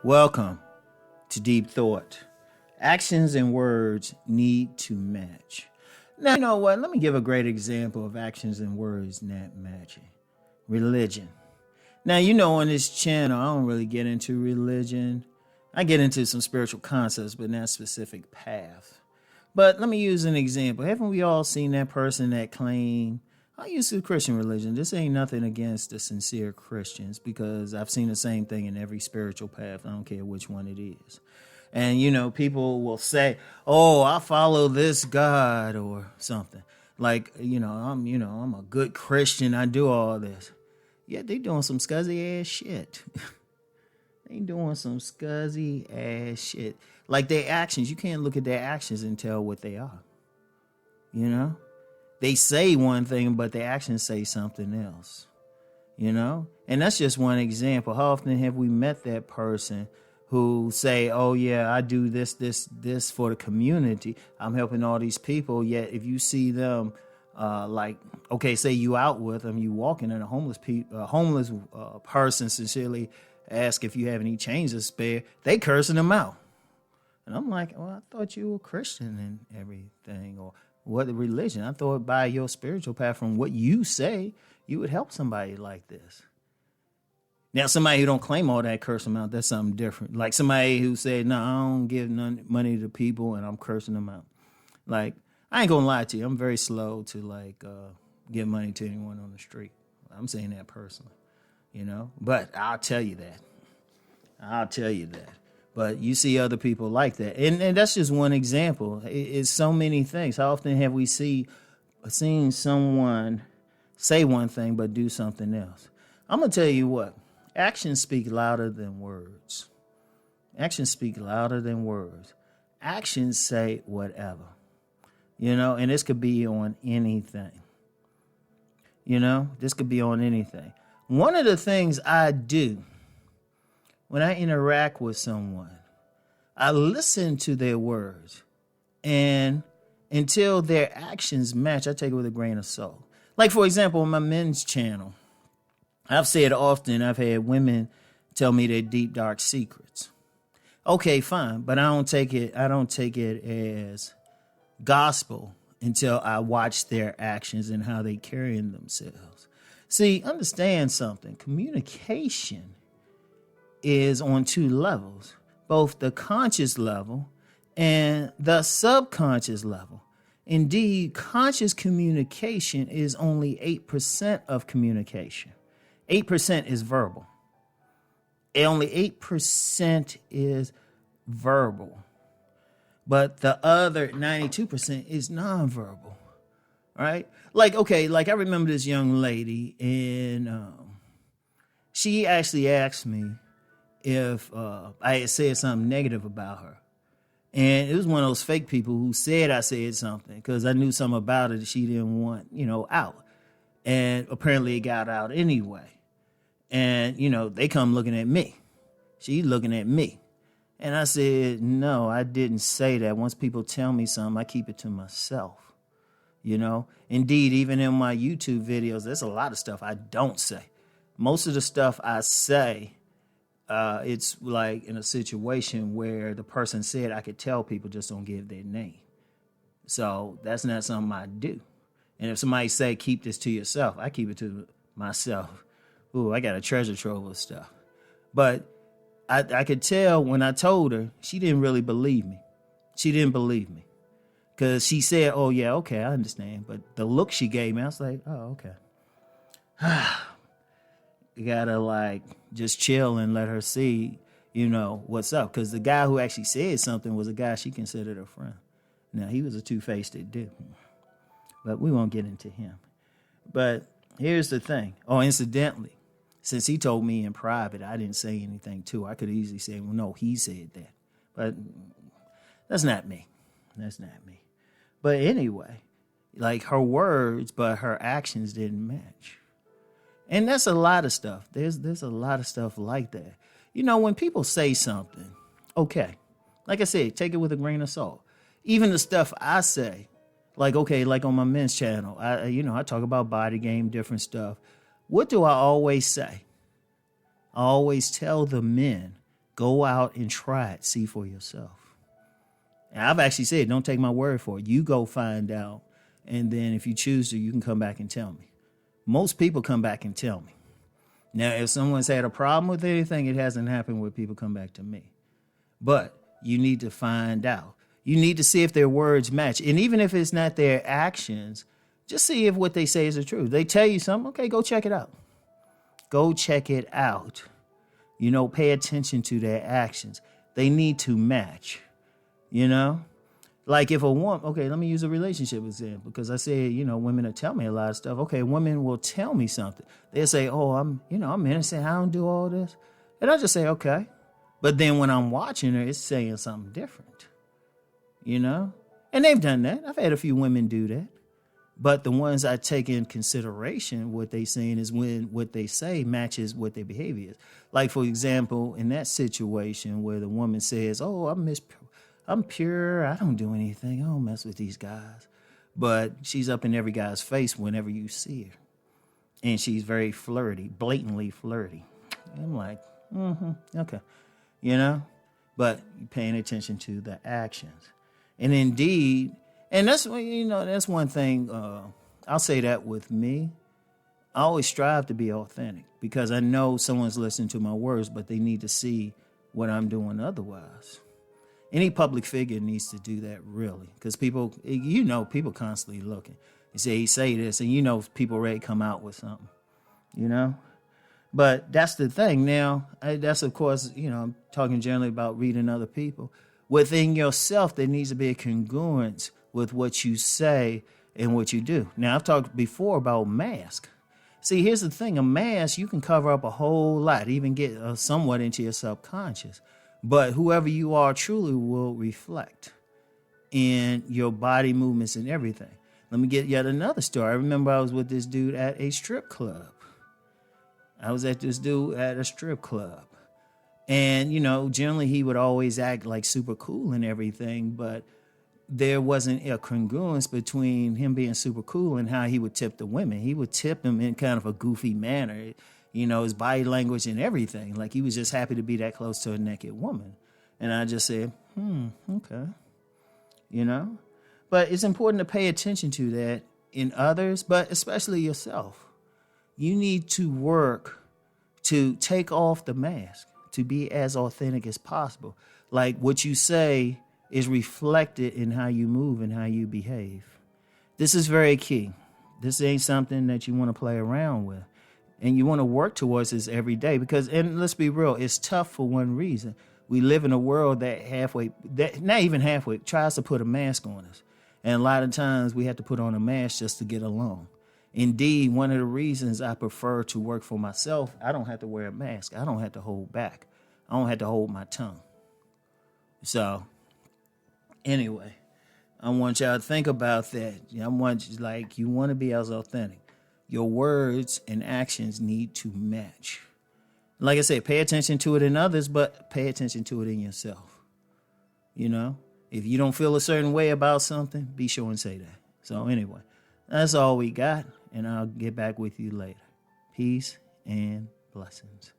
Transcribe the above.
Welcome to Deep Thought. Actions and words need to match. Now, you know what? Let me give a great example of actions and words not matching. Religion. Now, you know, on this channel, I don't really get into religion. I get into some spiritual concepts, but not specific path. But let me use an example. Haven't we all seen that person that claimed, I use the Christian religion. This ain't nothing against the sincere Christians because I've seen the same thing in every spiritual path. I don't care which one it is. And, you know, people will say, oh, I follow this God or something. Like, I'm a good Christian. I do all this. Yeah, they doing some scuzzy ass shit. They doing some scuzzy ass shit. Like their actions. You can't look at their actions and tell what they are. You know? They say one thing, but their actions say something else, you know? And that's just one example. How often have we met that person who say, oh, yeah, I do this for the community. I'm helping all these people. Yet if you see them, say you out with them, you walking and a homeless person sincerely ask if you have any change to spare, they cursing them out. And I'm like, well, I thought you were Christian and everything, or what religion? I thought by your spiritual path, from what you say, you would help somebody like this. Now, somebody who don't claim all that curse them out, that's something different. Like somebody who said, no, I don't give none money to people and I'm cursing them out. Like, I ain't gonna lie to you. I'm very slow to give money to anyone on the street. I'm saying that personally, you know, but I'll tell you that. But you see other people like that. And that's just one example. It's so many things. How often have we seen someone say one thing but do something else? I'm going to tell you what. Actions speak louder than words. Actions speak louder than words. Actions say whatever. You know, and this could be on anything. You know, this could be on anything. One of the things I do when I interact with someone, I listen to their words, and until their actions match, I take it with a grain of salt. Like, for example, on my men's channel, I've said often, I've had women tell me their deep, dark secrets. Okay, fine, but I don't take it as gospel until I watch their actions and how they carry themselves. See, understand something. Communication is on two levels, both the conscious level and the subconscious level. Indeed, conscious communication is only 8% of communication. 8% is verbal. Only 8% is verbal. But the other 92% is nonverbal, right? Like I remember this young lady, and she actually asked me if I had said something negative about her. And it was one of those fake people who said I said something because I knew something about her that she didn't want, out. And apparently it got out anyway. And, they come looking at me. She's looking at me. And I said, no, I didn't say that. Once people tell me something, I keep it to myself. Indeed, even in my YouTube videos, there's a lot of stuff I don't say. Most of the stuff I say, it's like in a situation where the person said I could tell people, just don't give their name. So that's not something I do. And if somebody say, keep this to yourself, I keep it to myself. Ooh, I got a treasure trove of stuff. But I could tell when I told her, she didn't really believe me. She didn't believe me. Because she said, oh, yeah, okay, I understand. But the look she gave me, I was like, oh, okay. You gotta just chill and let her see, what's up. Because the guy who actually said something was a guy she considered a friend. Now, he was a two-faced dude. But we won't get into him. But here's the thing. Oh, incidentally, since he told me in private, I didn't say anything too. I could easily say, well, no, he said that. But that's not me. But anyway, her words, but her actions didn't match. And that's a lot of stuff. There's a lot of stuff like that. When people say something, okay, like I said, take it with a grain of salt. Even the stuff I say, like on my men's channel, I talk about body game, different stuff. What do I always say? I always tell the men Go out and try it. See for yourself. And I've actually said, don't take my word for it. You go find out. And then if you choose to, you can come back and tell me. Most people come back and tell me. Now, if someone's had a problem with anything, it hasn't happened where people come back to me. But you need to find out. You need to see if their words match. And even if it's not their actions, just see if what they say is the truth. They tell you something, okay, go check it out. Go check it out. Pay attention to their actions. They need to match, Like if a woman, okay, let me use a relationship example because I say, women will tell me a lot of stuff. Okay, women will tell me something. They'll say, oh, I'm innocent. I don't do all this. And I just say, okay. But then when I'm watching her, it's saying something different, And they've done that. I've had a few women do that. But the ones I take in consideration, what they saying is when what they say matches what their behavior is. Like, for example, in that situation where the woman says, oh, I'm pure. I don't do anything. I don't mess with these guys. But she's up in every guy's face whenever you see her. And she's very flirty, blatantly flirty. I'm like, okay. But you're paying attention to the actions. And indeed, and that's that's one thing. I'll say that with me. I always strive to be authentic because I know someone's listening to my words, but they need to see what I'm doing otherwise. Any public figure needs to do that really because people constantly looking. You say this and people ready to come out with something, But that's the thing. Now, that's, of course, I'm talking generally about reading other people. Within yourself, there needs to be a congruence with what you say and what you do. Now, I've talked before about mask. See, here's the thing. A mask, you can cover up a whole lot, even get somewhat into your subconscious. But whoever you are truly will reflect in your body movements and everything. Let me get yet another story. I remember I was with this dude at a strip club. And, generally he would always act like super cool and everything, but there wasn't a congruence between him being super cool and how he would tip the women. He would tip them in kind of a goofy manner, his body language and everything. Like he was just happy to be that close to a naked woman. And I just said, okay, But it's important to pay attention to that in others, but especially yourself. You need to work to take off the mask, to be as authentic as possible. Like what you say is reflected in how you move and how you behave. This is very key. This ain't something that you want to play around with. And you want to work towards this every day because, and let's be real, it's tough for one reason. We live in a world that not even halfway, tries to put a mask on us. And a lot of times we have to put on a mask just to get along. Indeed, one of the reasons I prefer to work for myself, I don't have to wear a mask. I don't have to hold back. I don't have to hold my tongue. So, anyway, I want y'all to think about that. You want to be as authentic. Your words and actions need to match. Like I said, pay attention to it in others, but pay attention to it in yourself. If you don't feel a certain way about something, be sure and say that. So anyway, that's all we got, and I'll get back with you later. Peace and blessings.